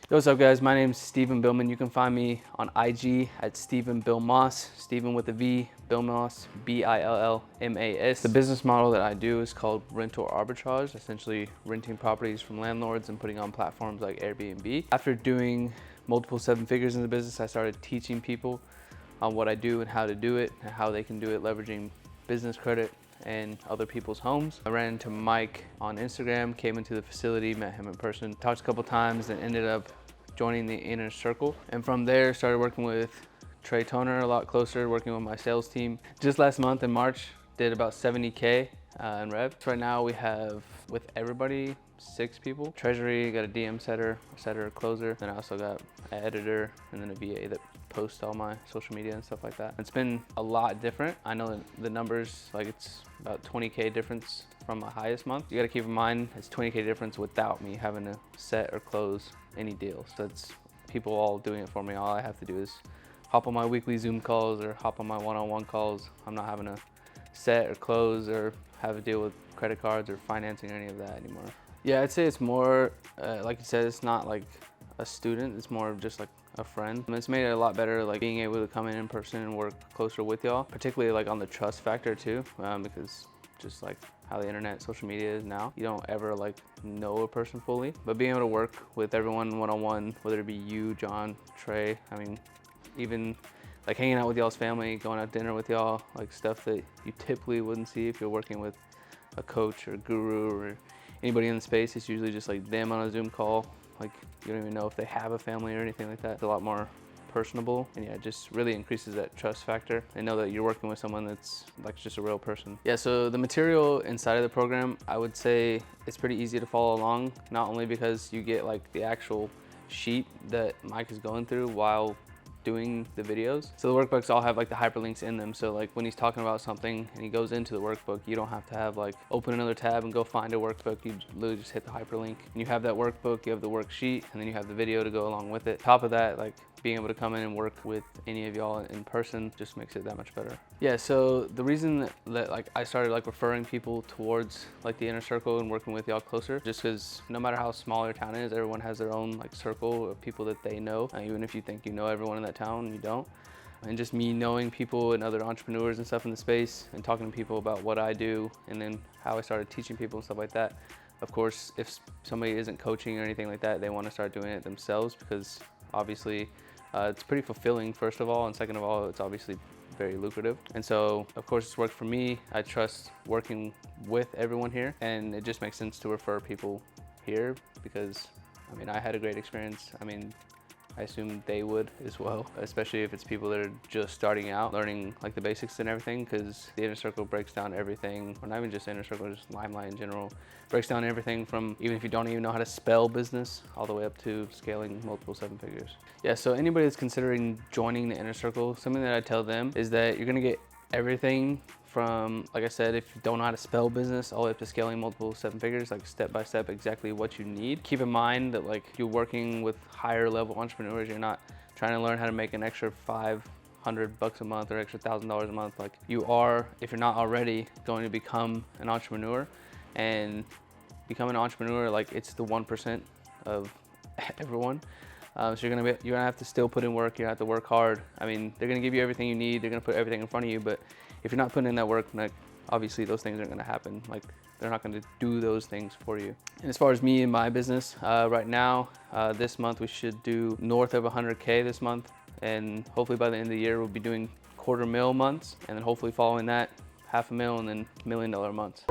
Yo, what's up guys? My name is Stephen Billman. You can find me on IG at Stephen Bill Moss, Stephen with a V, Bill Moss, Billmas. The business model that I do is called rental arbitrage, essentially renting properties from landlords and putting on platforms like Airbnb. After doing multiple seven figures in the business, I started teaching people on what I do and how to do it and how they can do it leveraging business credit and other people's homes. I ran into Mike on Instagram, came into the facility, met him in person, talked a couple times, and ended up joining the inner circle. And from there, started working with Trey Toner a lot closer, working with my sales team. Just last month in March, did about 70K in rev. So right now we have, with everybody, 6 people. Treasury, got a DM setter, closer. Then I also got an editor and then a VA that post all my social media and stuff like that. It's been a lot different. I know that the numbers, like it's about 20K difference from my highest month. You gotta keep in mind, it's 20K difference without me having to set or close any deals. So it's people all doing it for me. All I have to do is hop on my weekly Zoom calls or hop on my one-on-one calls. I'm not having to set or close or have to deal with credit cards or financing or any of that anymore. Yeah, I'd say it's more, like you said, it's not like a student, it's more of just like a friend. And it's made it a lot better, like being able to come in person and work closer with y'all, particularly like on the trust factor too, because just like how the internet, social media is now, you don't ever like know a person fully, but being able to work with everyone one-on-one, whether it be you, John, Trey, I mean, even like hanging out with y'all's family, going out to dinner with y'all, like stuff that you typically wouldn't see if you're working with a coach or a guru or anybody in the space. It's usually just like them on a Zoom call. Like you don't even know if they have a family or anything like that. It's a lot more personable, and yeah, it just really increases that trust factor. They know that you're working with someone that's like just a real person. Yeah, so the material inside of the program, I would say it's pretty easy to follow along, not only because you get like the actual sheet that Mike is going through while doing the videos. So the workbooks all have like the hyperlinks in them. So like when he's talking about something and he goes into the workbook, you don't have to have like open another tab and go find a workbook. You literally just hit the hyperlink and you have that workbook, you have the worksheet, and then you have the video to go along with it. Top of that, like being able to come in and work with any of y'all in person just makes it that much better. Yeah, so the reason that like I started like referring people towards like the inner circle and working with y'all closer, just because no matter how small your town is, everyone has their own like circle of people that they know. Even if you think you know everyone in that town, you don't. And just me knowing people and other entrepreneurs and stuff in the space and talking to people about what I do and then how I started teaching people and stuff like that. Of course, if somebody isn't coaching or anything like that, they want to start doing it themselves because obviously it's pretty fulfilling, first of all, and second of all, it's obviously very lucrative. And so, of course, it's worked for me. I trust working with everyone here, and it just makes sense to refer people here because, I mean, I had a great experience. I mean, I assume they would as well, especially if it's people that are just starting out, learning like the basics and everything, because the inner circle breaks down everything, or not even just inner circle, just Limelight in general, breaks down everything from even if you don't even know how to spell business, all the way up to scaling multiple 7 figures. Yeah, so anybody that's considering joining the inner circle, something that I tell them is that you're gonna get everything from, like I said, if you don't know how to spell business, all the way up to scaling multiple 7 figures, like step by step, exactly what you need. Keep in mind that like you're working with higher level entrepreneurs. You're not trying to learn how to make an extra $500 a month or extra $1,000 a month. Like you are, if you're not already, going to become an entrepreneur, and become an entrepreneur, like it's the 1% of everyone. So you're gonna have to still put in work. You're gonna have to work hard. I mean, they're gonna give you everything you need. They're gonna put everything in front of you, but if you're not putting in that work, like obviously those things aren't gonna happen. Like they're not gonna do those things for you. And as far as me and my business, right now, this month we should do north of 100K this month, and hopefully by the end of the year we'll be doing $250,000 months, and then hopefully following that $500,000 and then $1 million months.